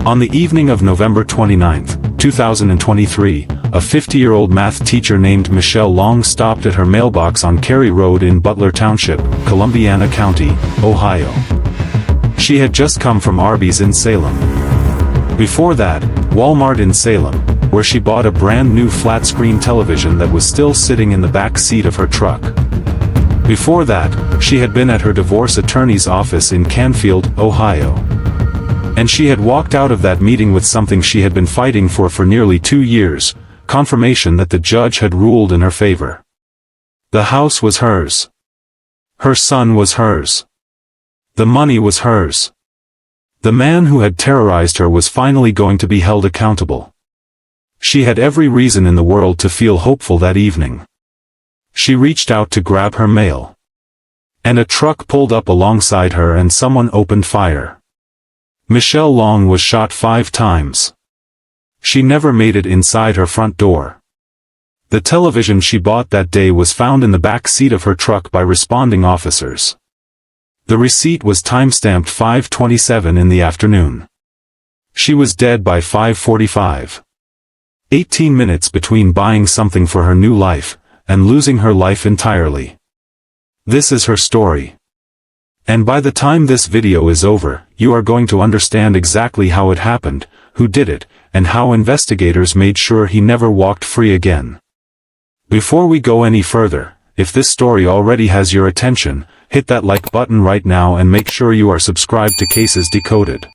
On the evening of November 29, 2023, a 50-year-old math teacher named Michelle Long stopped at her mailbox on Cary Road in Butler Township, Columbiana County, Ohio. She had just come from Arby's in Salem. Before that, Walmart in Salem, where she bought a brand new flat-screen television that was still sitting in the back seat of her truck. Before that, she had been at her divorce attorney's office in Canfield, Ohio. And she had walked out of that meeting with something she had been fighting for nearly 2 years, confirmation that the judge had ruled in her favor. The house was hers. Her son was hers. The money was hers. The man who had terrorized her was finally going to be held accountable. She had every reason in the world to feel hopeful that evening. She reached out to grab her mail. And a truck pulled up alongside her and someone opened fire. Michelle Long was shot 5 times. She never made it inside her front door. The television she bought that day was found in the back seat of her truck by responding officers. The receipt was timestamped 5:27 in the afternoon. She was dead by 5:45. 18 minutes between buying something for her new life, and losing her life entirely. This is her story. And by the time this video is over, you are going to understand exactly how it happened, who did it, and how investigators made sure he never walked free again. Before we go any further, if this story already has your attention, hit that like button right now and make sure you are subscribed to Cases Decoded.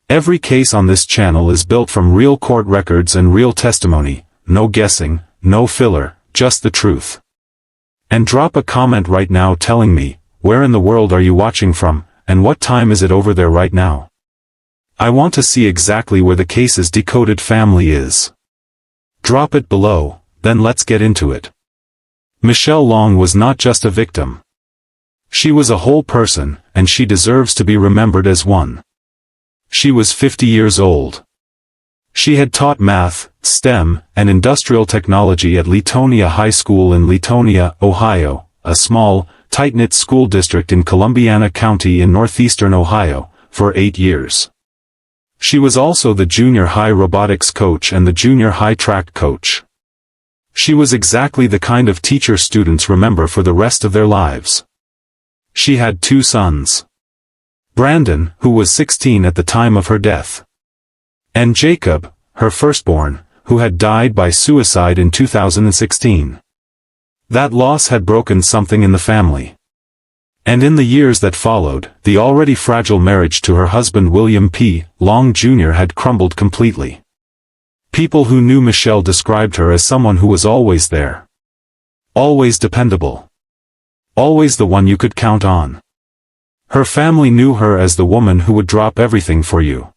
Every case on this channel is built from real court records and real testimony, no guessing, no filler, just the truth. And drop a comment right now telling me, where in the world are you watching from, and what time is it over there right now? I want to see exactly where the Cases Decoded family is. Drop it below, then let's get into it. Michelle Long was not just a victim. She was a whole person, and she deserves to be remembered as one. She was 50 years old. She had taught math, STEM, and industrial technology at Latonia High School in Latonia, Ohio, a small, tight-knit school district in Columbiana County in northeastern Ohio, for 8 years. She was also the junior high robotics coach and the junior high track coach. She was exactly the kind of teacher students remember for the rest of their lives. She had 2 sons. Brandon, who was 16 at the time of her death. And Jacob, her firstborn, who had died by suicide in 2016. That loss had broken something in the family. And in the years that followed, the already fragile marriage to her husband William P. Long Jr. had crumbled completely. People who knew Michelle described her as someone who was always there. Always dependable. Always the one you could count on. Her family knew her as the woman who would drop everything for you.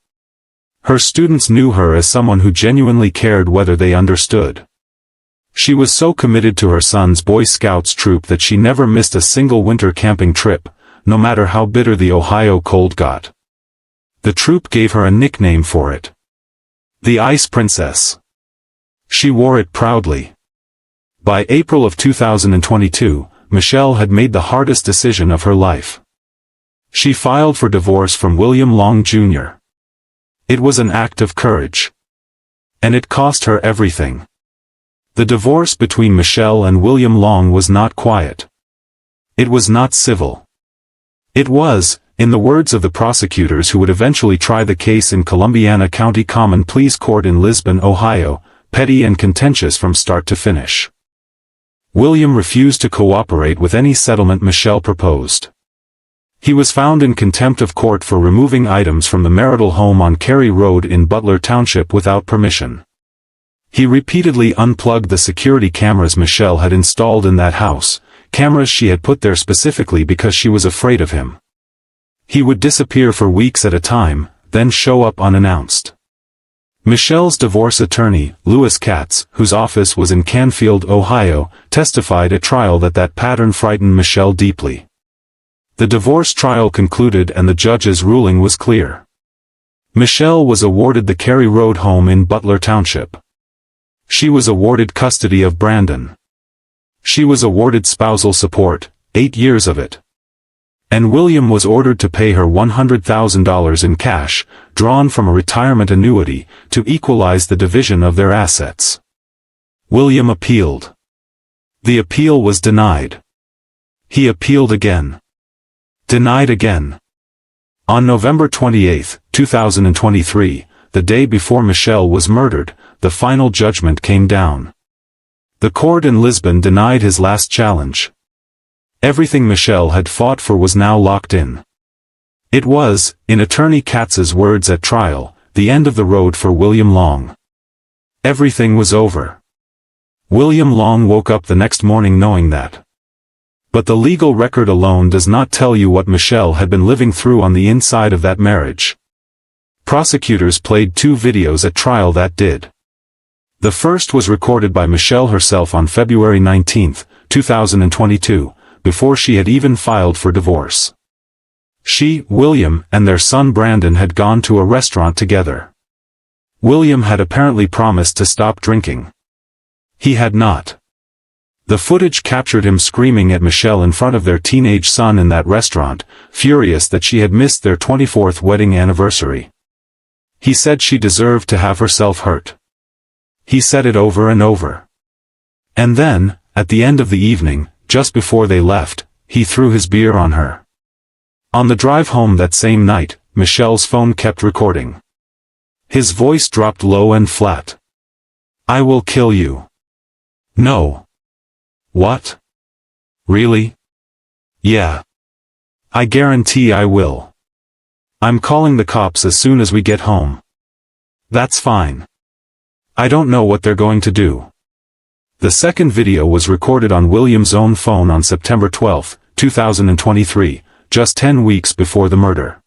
Her students knew her as someone who genuinely cared whether they understood. She was so committed to her son's Boy Scouts troop that she never missed a single winter camping trip, no matter how bitter the Ohio cold got. The troop gave her a nickname for it. The Ice Princess. She wore it proudly. By April of 2022, Michelle had made the hardest decision of her life. She filed for divorce from William Long Jr. It was an act of courage. And it cost her everything. The divorce between Michelle and William Long was not quiet. It was not civil. It was, in the words of the prosecutors who would eventually try the case in Columbiana County Common Pleas Court in Lisbon, Ohio, petty and contentious from start to finish. William refused to cooperate with any settlement Michelle proposed. He was found in contempt of court for removing items from the marital home on Cary Road in Butler Township without permission. He repeatedly unplugged the security cameras Michelle had installed in that house, cameras she had put there specifically because she was afraid of him. He would disappear for weeks at a time, then show up unannounced. Michelle's divorce attorney, Louis Katz, whose office was in Canfield, Ohio, testified at trial that pattern frightened Michelle deeply. The divorce trial concluded and the judge's ruling was clear. Michelle was awarded the Cary Road home in Butler Township. She was awarded custody of Brandon. She was awarded spousal support, 8 years of it. and William was ordered to pay her $100,000 in cash, drawn from a retirement annuity, to equalize the division of their assets. William appealed. The appeal was denied. He appealed again. Denied again. On November 28, 2023, the day before Michelle was murdered, the final judgment came down. The court in Lisbon denied his last challenge. Everything Michelle had fought for was now locked in. It was, in attorney Katz's words at trial, the end of the road for William Long. Everything was over. William Long woke up the next morning knowing that. But the legal record alone does not tell you what Michelle had been living through on the inside of that marriage. Prosecutors played 2 videos at trial that did. The first was recorded by Michelle herself on February 19, 2022, before she had even filed for divorce. She, William, and their son Brandon had gone to a restaurant together. William had apparently promised to stop drinking. He had not. The footage captured him screaming at Michelle in front of their teenage son in that restaurant, furious that she had missed their 24th wedding anniversary. He said she deserved to have herself hurt. He said it over and over. And then, at the end of the evening, just before they left, he threw his beer on her. On the drive home that same night, Michelle's phone kept recording. His voice dropped low and flat. "I will kill you." "No." "What? Really?" "Yeah. I guarantee I will. I'm calling the cops as soon as we get home." "That's fine. I don't know what they're going to do." The second video was recorded on William's own phone on September 12, 2023, just 10 weeks before the murder.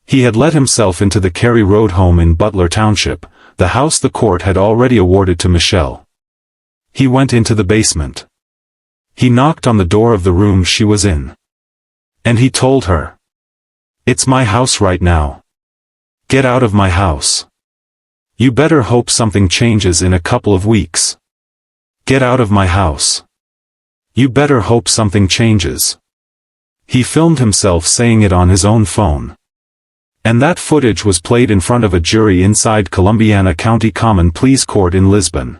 He had let himself into the Cary Road home in Butler Township, the house the court had already awarded to Michelle. He went into the basement. He knocked on the door of the room she was in. And he told her, "It's my house right now. Get out of my house. You better hope something changes in a couple of weeks. Get out of my house. You better hope something changes." He filmed himself saying it on his own phone. And that footage was played in front of a jury inside Columbiana County Common Pleas Court in Lisbon.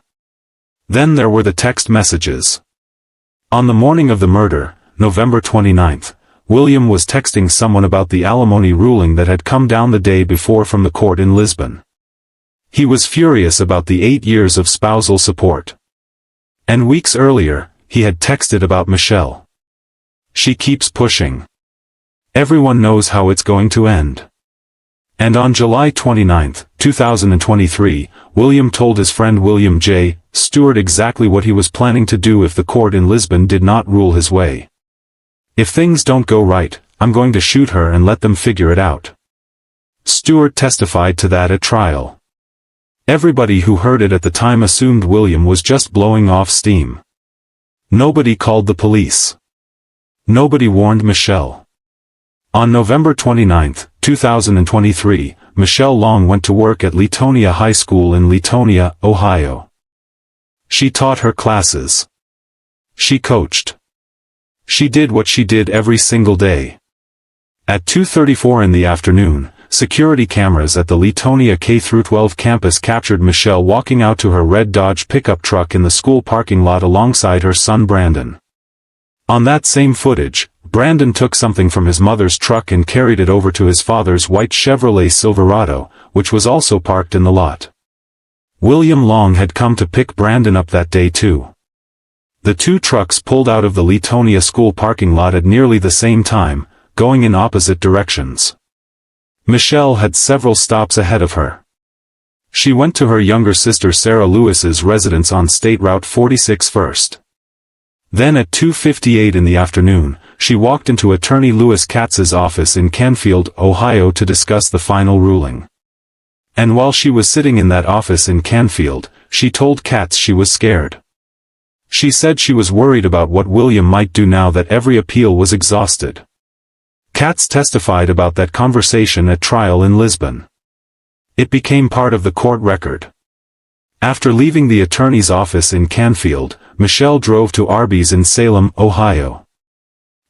Then there were the text messages. On the morning of the murder, November 29, William was texting someone about the alimony ruling that had come down the day before from the court in Lisbon. He was furious about the 8 years of spousal support. And weeks earlier, he had texted about Michelle. "She keeps pushing. Everyone knows how it's going to end." And on July 29, 2023, William told his friend William J. Stewart exactly what he was planning to do if the court in Lisbon did not rule his way. "If things don't go right, I'm going to shoot her and let them figure it out." Stewart testified to that at trial. Everybody who heard it at the time assumed William was just blowing off steam. Nobody called the police. Nobody warned Michelle. On November 29, 2023, Michelle Long went to work at Latonia High School in Latonia, Ohio. She taught her classes. She coached. She did what she did every single day. At 2:34 in the afternoon, security cameras at the Latonia K-12 campus captured Michelle walking out to her red Dodge pickup truck in the school parking lot alongside her son Brandon. On that same footage, Brandon took something from his mother's truck and carried it over to his father's white Chevrolet Silverado, which was also parked in the lot. William Long had come to pick Brandon up that day too. The 2 trucks pulled out of the Latonia school parking lot at nearly the same time, going in opposite directions. Michelle had several stops ahead of her. She went to her younger sister Sarah Lewis's residence on State Route 46 first. Then at 2:58 in the afternoon, she walked into Attorney Louis Katz's office in Canfield, Ohio to discuss the final ruling. And while she was sitting in that office in Canfield, she told Katz she was scared. She said she was worried about what William might do now that every appeal was exhausted. Katz testified about that conversation at trial in Lisbon. It became part of the court record. After leaving the attorney's office in Canfield, Michelle drove to Arby's in Salem, Ohio.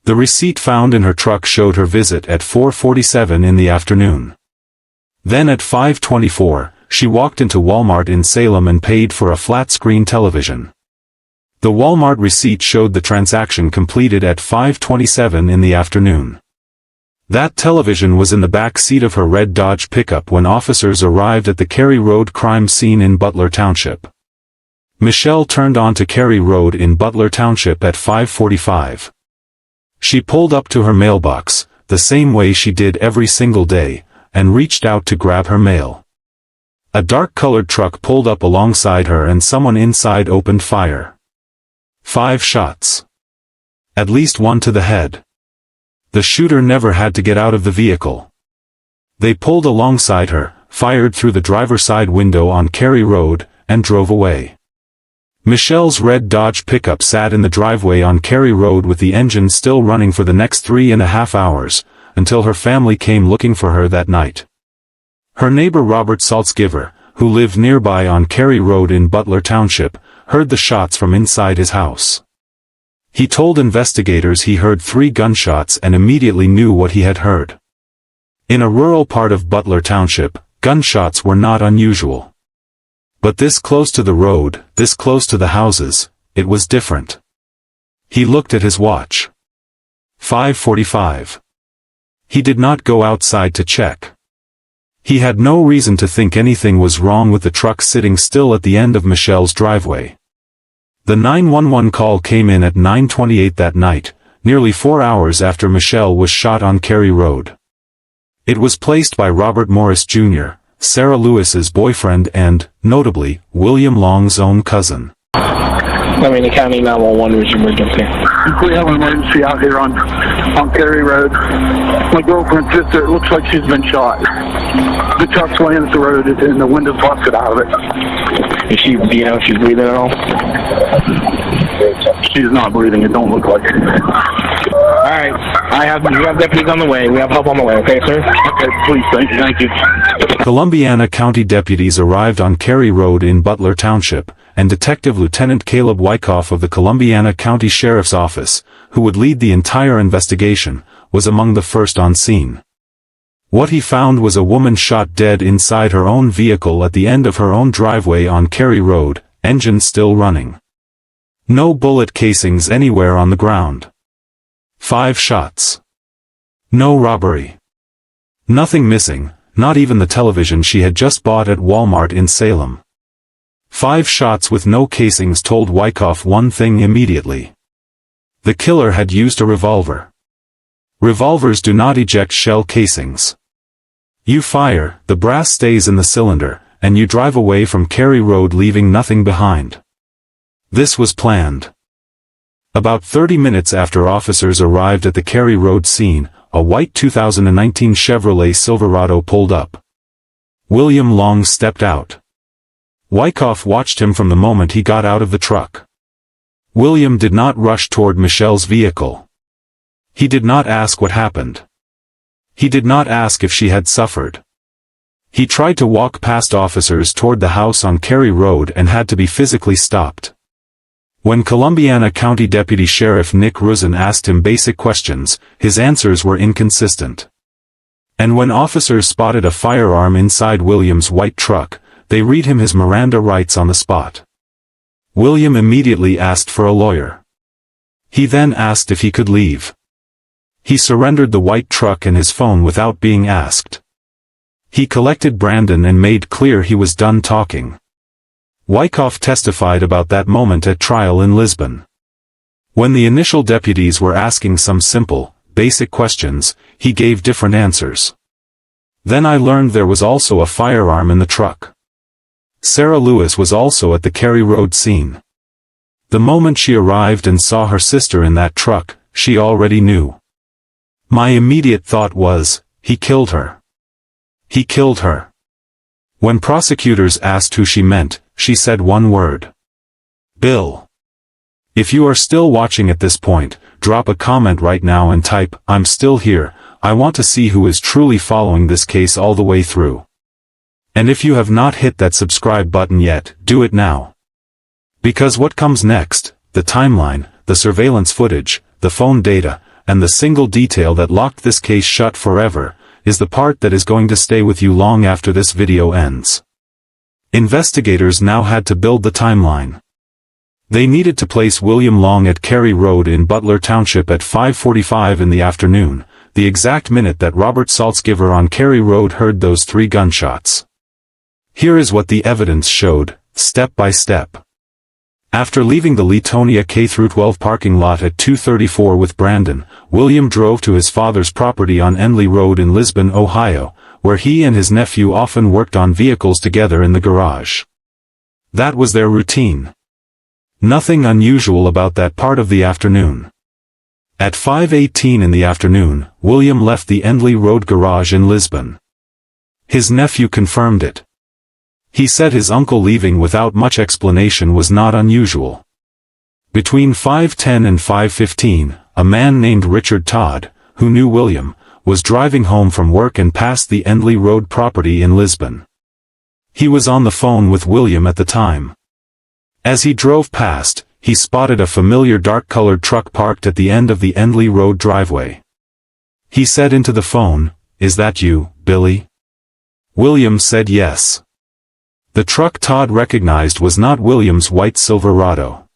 The receipt found in her truck showed her visit at 4:47 in the afternoon. Then at 5:24, she walked into Walmart in Salem and paid for a flat-screen television. The Walmart receipt showed the transaction completed at 5:27 in the afternoon. That television was in the back seat of her red Dodge pickup when officers arrived at the Cary Road crime scene in Butler Township. Michelle turned onto Cary Road in Butler Township at 5:45. She pulled up to her mailbox, the same way she did every single day, and reached out to grab her mail. A dark-colored truck pulled up alongside her and someone inside opened fire. 5 shots. At least one to the head. The shooter never had to get out of the vehicle. They pulled alongside her, fired through the driver's side window on Cary Road, and drove away. Michelle's red Dodge pickup sat in the driveway on Cary Road with the engine still running for the next 3.5 hours, until her family came looking for her that night. Her neighbor Robert Saltzgiver, who lived nearby on Cary Road in Butler Township, heard the shots from inside his house. He told investigators he heard 3 gunshots and immediately knew what he had heard. In a rural part of Butler Township, gunshots were not unusual. But this close to the road, this close to the houses, it was different. He looked at his watch. 5:45. He did not go outside to check. He had no reason to think anything was wrong with the truck sitting still at the end of Michelle's driveway. The 911 call came in at 9:28 that night, nearly 4 hours after Michelle was shot on Cary Road. It was placed by Robert Morris Jr., Sarah Lewis's boyfriend and, notably, William Long's own cousin. The county 911 was emergency. We have an emergency out here on Cary Road. My girlfriend's sister, it looks like she's been shot. The truck's laying at the road and the window's busted out of it. Is she, do you know if she's breathing at all? She's not breathing, it don't look like it. Alright, we have deputies on the way. We have help on the way, okay, sir? Okay, please, thank you. Columbiana County deputies arrived on Cary Road in Butler Township, and Detective Lieutenant Caleb Wyckoff of the Columbiana County Sheriff's Office, who would lead the entire investigation, was among the first on scene. What he found was a woman shot dead inside her own vehicle at the end of her own driveway on Cary Road, engine still running. No bullet casings anywhere on the ground. 5 shots. No robbery. Nothing missing, not even the television she had just bought at Walmart in Salem. 5 shots with no casings told Wyckoff one thing immediately. The killer had used a revolver. Revolvers do not eject shell casings. You fire, the brass stays in the cylinder, and you drive away from Cary Road leaving nothing behind. This was planned. About 30 minutes after officers arrived at the Cary Road scene, a white 2019 Chevrolet Silverado pulled up. William Long stepped out. Wyckoff watched him from the moment he got out of the truck. William did not rush toward Michelle's vehicle. He did not ask what happened. He did not ask if she had suffered. He tried to walk past officers toward the house on Cary Road and had to be physically stopped. When Columbiana County Deputy Sheriff Nick Rosen asked him basic questions, his answers were inconsistent. And when officers spotted a firearm inside William's white truck, they read him his Miranda rights on the spot. William immediately asked for a lawyer. He then asked if he could leave. He surrendered the white truck and his phone without being asked. He collected Brandon and made clear he was done talking. Wyckoff testified about that moment at trial in Lisbon. When the initial deputies were asking some simple, basic questions, he gave different answers. Then I learned there was also a firearm in the truck. Sarah Lewis was also at the Cary Road scene. The moment she arrived and saw her sister in that truck, she already knew. My immediate thought was, he killed her. He killed her. When prosecutors asked who she meant, she said one word. Bill. If you are still watching at this point, drop a comment right now and type, "I'm still here." I want to see who is truly following this case all the way through. And if you have not hit that subscribe button yet, do it now. Because what comes next, the timeline, the surveillance footage, the phone data, and the single detail that locked this case shut forever, is the part that is going to stay with you long after this video ends. Investigators now had to build the timeline. They needed to place William Long at Cary Road in Butler Township at 5:45 in the afternoon, the exact minute that Robert Saltzgiver on Cary Road heard those 3 gunshots. Here is what the evidence showed, step by step. After leaving the Leetonia K-12 parking lot at 2:34 with Brandon, William drove to his father's property on Endley Road in Lisbon, Ohio, where he and his nephew often worked on vehicles together in the garage. That was their routine. Nothing unusual about that part of the afternoon. At 5:18 in the afternoon, William left the Endley Road garage in Lisbon. His nephew confirmed it. He said his uncle leaving without much explanation was not unusual. Between 5:10 and 5:15, a man named Richard Todd, who knew William, was driving home from work and passed the Endley Road property in Lisbon. He was on the phone with William at the time. As he drove past, he spotted a familiar dark-colored truck parked at the end of the Endley Road driveway. He said into the phone, "Is that you, Billy?" William said yes. The truck Todd recognized was not William's white Silverado.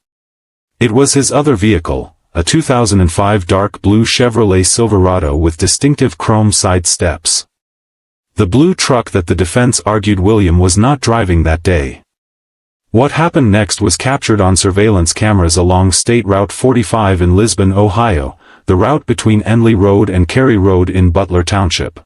It was his other vehicle, a 2005 dark blue Chevrolet Silverado with distinctive chrome side steps. The blue truck that the defense argued William was not driving that day. What happened next was captured on surveillance cameras along State Route 45 in Lisbon, Ohio, the route between Endley Road and Cary Road in Butler Township.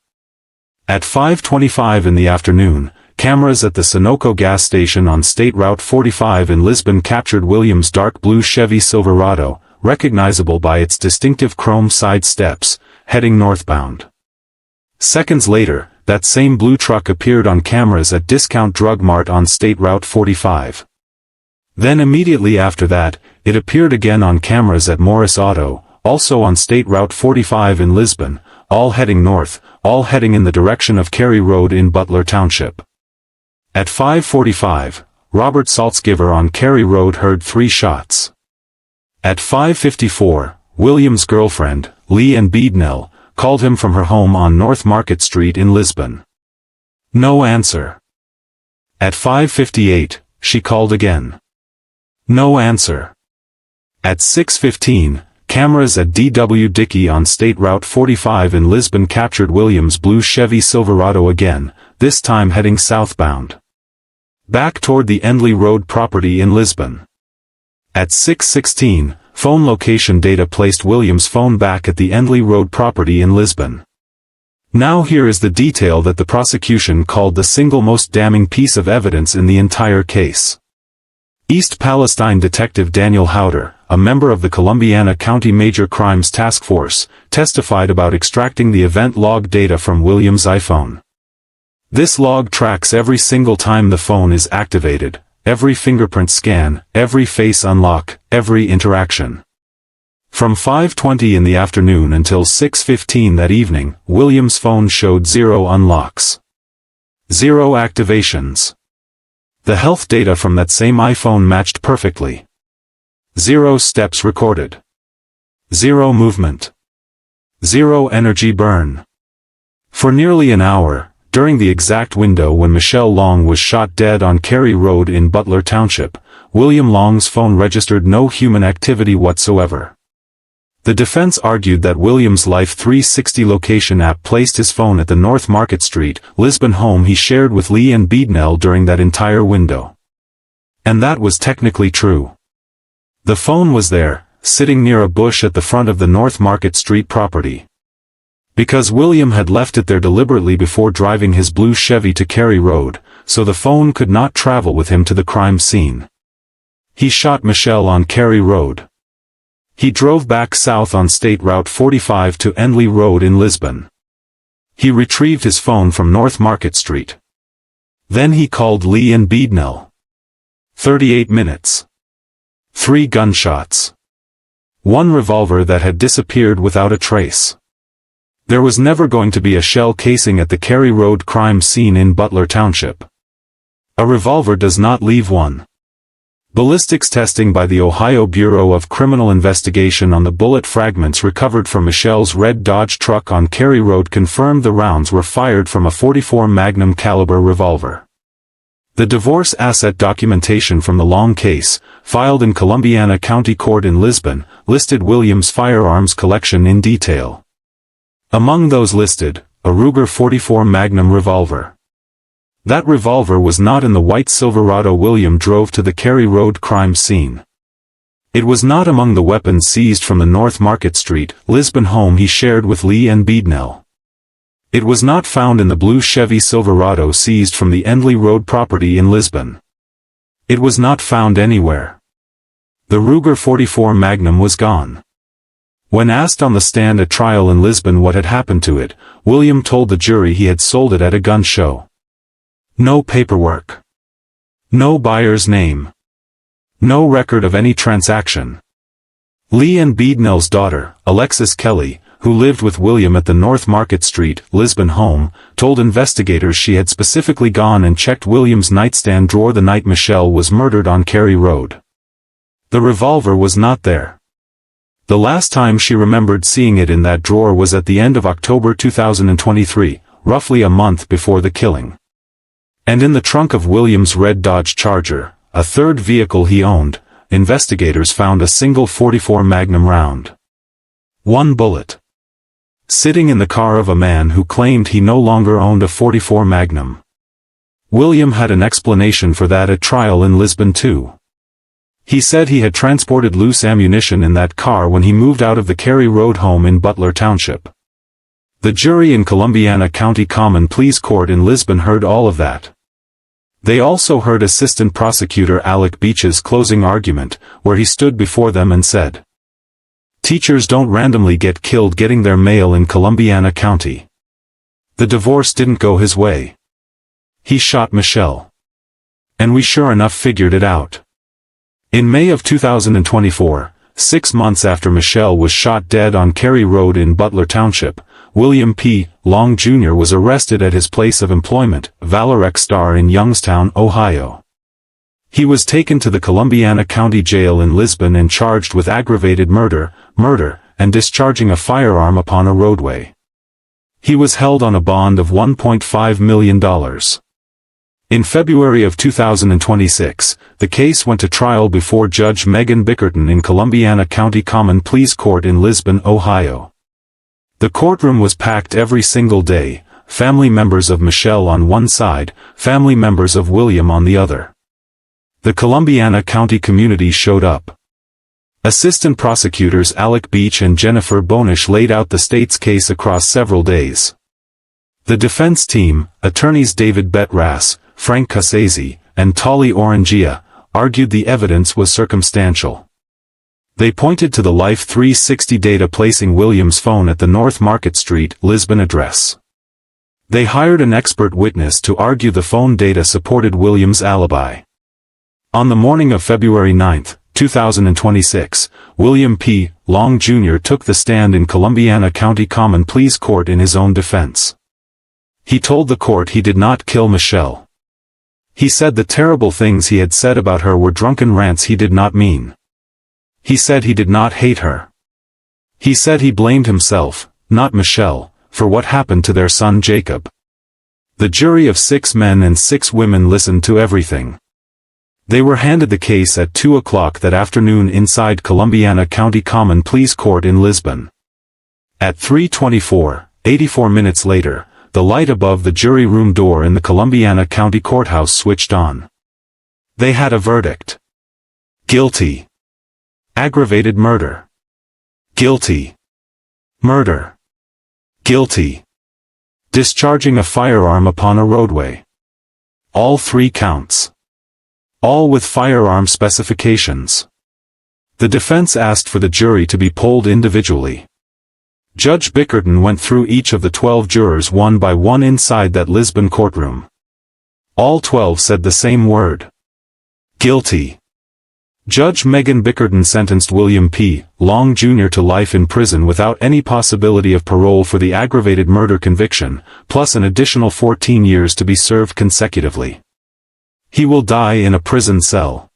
At 5:25 in the afternoon, cameras at the Sunoco gas station on State Route 45 in Lisbon captured William's dark blue Chevy Silverado, recognizable by its distinctive chrome side steps, heading northbound. Seconds later, that same blue truck appeared on cameras at Discount Drug Mart on State Route 45. Then immediately after that, it appeared again on cameras at Morris Auto, also on State Route 45 in Lisbon, all heading north, all heading in the direction of Cary Road in Butler Township. At 5:45, Robert Saltzgiver on Cary Road heard 3 shots. At 5:54, William's girlfriend, Lee Ann Beadnell, called him from her home on North Market Street in Lisbon. No answer. At 5:58, she called again. No answer. At 6:15, cameras at D.W. Dickey on State Route 45 in Lisbon captured William's blue Chevy Silverado again, this time heading southbound, back toward the Endley Road property in Lisbon. At 6:16, phone location data placed William's phone back at the Endley Road property in Lisbon. Now here is the detail that the prosecution called the single most damning piece of evidence in the entire case. East Palestine Detective Daniel Howder, a member of the Columbiana County Major Crimes Task Force, testified about extracting the event log data from William's iPhone. This log tracks every single time the phone is activated, every fingerprint scan, every face unlock, every interaction. From 5:20 in the afternoon until 6:15 that evening, William's phone showed 0 unlocks. 0 activations. The health data from that same iPhone matched perfectly. 0 steps recorded. 0 movement. 0 energy burn. For nearly an hour, during the exact window when Michelle Long was shot dead on Cary Road in Butler Township, William Long's phone registered no human activity whatsoever. The defense argued that William's Life 360 location app placed his phone at the North Market Street, Lisbon home he shared with Lee Ann Beadnell during that entire window. And that was technically true. The phone was there, sitting near a bush at the front of the North Market Street property. Because William had left it there deliberately before driving his blue Chevy to Cary Road, so the phone could not travel with him to the crime scene. He shot Michelle on Cary Road. He drove back south on State Route 45 to Endley Road in Lisbon. He retrieved his phone from North Market Street. Then he called Lee Ann Beadnell. 38 minutes. 3 gunshots. 1 revolver that had disappeared without a trace. There was never going to be a shell casing at the Cary Road crime scene in Butler Township. A revolver does not leave one. Ballistics testing by the Ohio Bureau of Criminal Investigation on the bullet fragments recovered from Michelle's red Dodge truck on Cary Road confirmed the rounds were fired from a .44 Magnum caliber revolver. The divorce asset documentation from the Long case, filed in Columbiana County Court in Lisbon, listed Williams' firearms collection in detail. Among those listed, a Ruger .44 Magnum revolver. That revolver was not in the white Silverado William drove to the Cary Road crime scene. It was not among the weapons seized from the North Market Street, Lisbon home he shared with Lee and Beadnell. It was not found in the blue Chevy Silverado seized from the Endley Road property in Lisbon. It was not found anywhere. The Ruger .44 Magnum was gone. When asked on the stand at trial in Lisbon what had happened to it, William told the jury he had sold it at a gun show. No paperwork. No buyer's name. No record of any transaction. Lee and Beadnell's daughter, Alexis Kelly, who lived with William at the North Market Street, Lisbon home, told investigators she had specifically gone and checked William's nightstand drawer the night Michelle was murdered on Cary Road. The revolver was not there. The last time she remembered seeing it in that drawer was at the end of October 2023, roughly a month before the killing. And in the trunk of William's red Dodge Charger, a third vehicle he owned, investigators found a single .44 Magnum round. One bullet. Sitting in the car of a man who claimed he no longer owned a .44 Magnum. William had an explanation for that at trial in Lisbon too. He said he had transported loose ammunition in that car when he moved out of the Cary Road home in Butler Township. The jury in Columbiana County Common Pleas Court in Lisbon heard all of that. They also heard Assistant Prosecutor Alec Beach's closing argument, where he stood before them and said, "Teachers don't randomly get killed getting their mail in Columbiana County. The divorce didn't go his way. He shot Michelle. And we sure enough figured it out." In May of 2024, 6 months after Michelle was shot dead on Cary Road in Butler Township, William P. Long Jr. was arrested at his place of employment, Valorex Star in Youngstown, Ohio. He was taken to the Columbiana County Jail in Lisbon and charged with aggravated murder, and discharging a firearm upon a roadway. He was held on a bond of $1.5 million. In February of 2026, the case went to trial before Judge Megan Bickerton in Columbiana County Common Pleas Court in Lisbon, Ohio. The courtroom was packed every single day, family members of Michelle on one side, family members of William on the other. The Columbiana County community showed up. Assistant prosecutors Alec Beach and Jennifer Bonish laid out the state's case across several days. The defense team, attorneys David Bettras, Frank Cassese, and Tolly Orangia, argued the evidence was circumstantial. They pointed to the Life 360 data placing William's phone at the North Market Street, Lisbon address. They hired an expert witness to argue the phone data supported William's alibi. On the morning of February 9, 2026, William P. Long Jr. took the stand in Columbiana County Common Pleas Court in his own defense. He told the court he did not kill Michelle. He said the terrible things he had said about her were drunken rants he did not mean. He said he did not hate her. He said he blamed himself, not Michelle, for what happened to their son Jacob. The jury of 6 men and 6 women listened to everything. They were handed the case at 2 o'clock that afternoon inside Columbiana County Common Pleas Court in Lisbon. At 3:24, 84 minutes later, the light above the jury room door in the Columbiana County Courthouse switched on. They had a verdict. Guilty. Aggravated murder. Guilty. Murder. Guilty. Discharging a firearm upon a roadway. All 3 counts. All with firearm specifications. The defense asked for the jury to be polled individually. Judge Bickerton went through each of the 12 jurors one by one inside that Lisbon courtroom. All 12 said the same word. Guilty. Judge Megan Bickerton sentenced William P. Long Jr. to life in prison without any possibility of parole for the aggravated murder conviction, plus an additional 14 years to be served consecutively. He will die in a prison cell.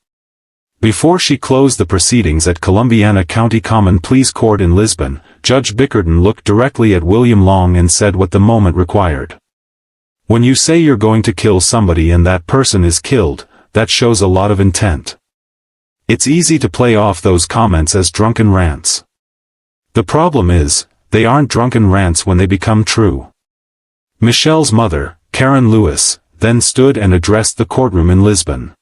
Before she closed the proceedings at Columbiana County Common Pleas Court in Lisbon, Judge Decoded looked directly at William Long and said what the moment required. When you say you're going to kill somebody and that person is killed, that shows a lot of intent. It's easy to play off those comments as drunken rants. The problem is, they aren't drunken rants when they become true. Michelle's mother, Karen Lewis, then stood and addressed the courtroom in Lisbon.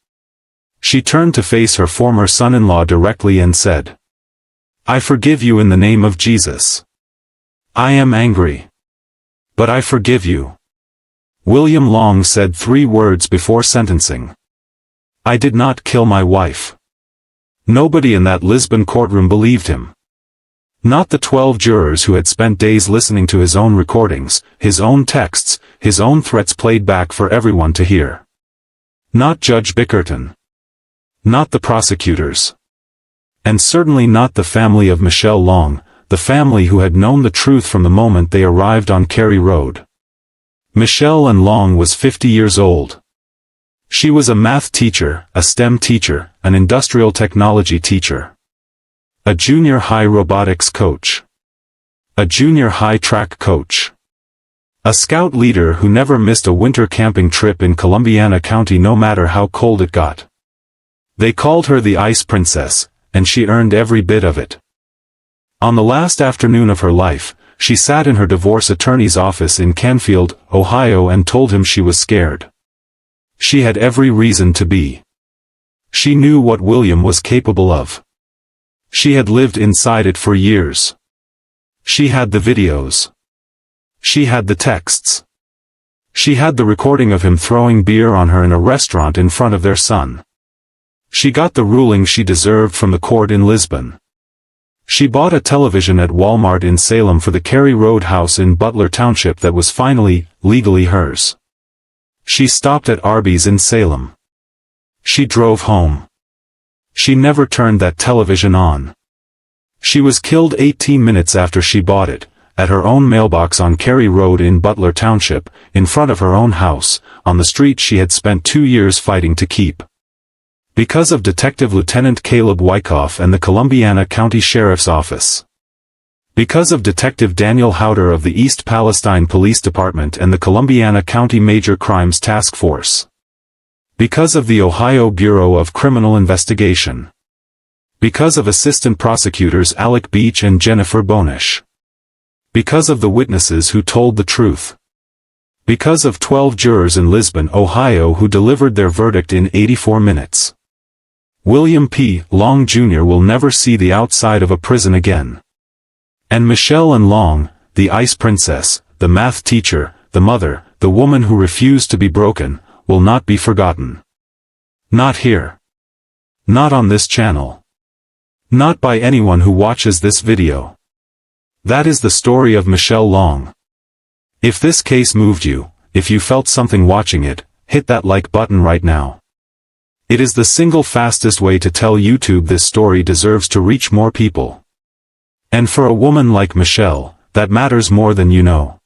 She turned to face her former son-in-law directly and said, "I forgive you in the name of Jesus. I am angry. But I forgive you." William Long said 3 words before sentencing. "I did not kill my wife." Nobody in that Lisbon courtroom believed him. Not the 12 jurors who had spent days listening to his own recordings, his own texts, his own threats played back for everyone to hear. Not Judge Decoded. Not the prosecutors. And certainly not the family of Michelle Long, the family who had known the truth from the moment they arrived on Cary Road. Michelle and Long was 50 years old. She was a math teacher, a STEM teacher, an industrial technology teacher. A junior high robotics coach. A junior high track coach. A scout leader who never missed a winter camping trip in Columbiana County no matter how cold it got. They called her the Ice Princess, and she earned every bit of it. On the last afternoon of her life, she sat in her divorce attorney's office in Canfield, Ohio and told him she was scared. She had every reason to be. She knew what William was capable of. She had lived inside it for years. She had the videos. She had the texts. She had the recording of him throwing beer on her in a restaurant in front of their son. She got the ruling she deserved from the court in Lisbon. She bought a television at Walmart in Salem for the Cary Road house in Butler Township that was finally, legally hers. She stopped at Arby's in Salem. She drove home. She never turned that television on. She was killed 18 minutes after she bought it, at her own mailbox on Cary Road in Butler Township, in front of her own house, on the street she had spent 2 years fighting to keep. Because of Detective Lieutenant Caleb Wyckoff and the Columbiana County Sheriff's Office. Because of Detective Daniel Howder of the East Palestine Police Department and the Columbiana County Major Crimes Task Force. Because of the Ohio Bureau of Criminal Investigation. Because of Assistant Prosecutors Alec Beach and Jennifer Bonish. Because of the witnesses who told the truth. Because of 12 jurors in Lisbon, Ohio who delivered their verdict in 84 minutes. William P. Long Jr. will never see the outside of a prison again. And Michelle and Long, the Ice Princess, the math teacher, the mother, the woman who refused to be broken, will not be forgotten. Not here. Not on this channel. Not by anyone who watches this video. That is the story of Michelle Long. If this case moved you, if you felt something watching it, hit that like button right now. It is the single fastest way to tell YouTube this story deserves to reach more people. And for a woman like Michelle, that matters more than you know.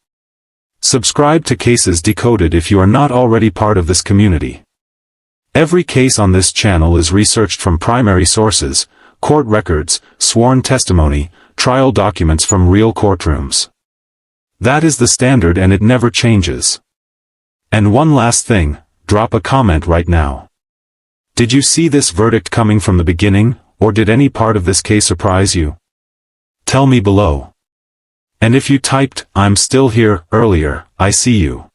Subscribe to Cases Decoded if you are not already part of this community. Every case on this channel is researched from primary sources, court records, sworn testimony, trial documents from real courtrooms. That is the standard and it never changes. And one last thing, drop a comment right now. Did you see this verdict coming from the beginning, or did any part of this case surprise you? Tell me below. And if you typed, "I'm still here," earlier, I see you.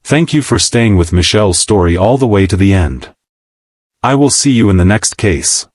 Thank you for staying with Michelle's story all the way to the end. I will see you in the next case.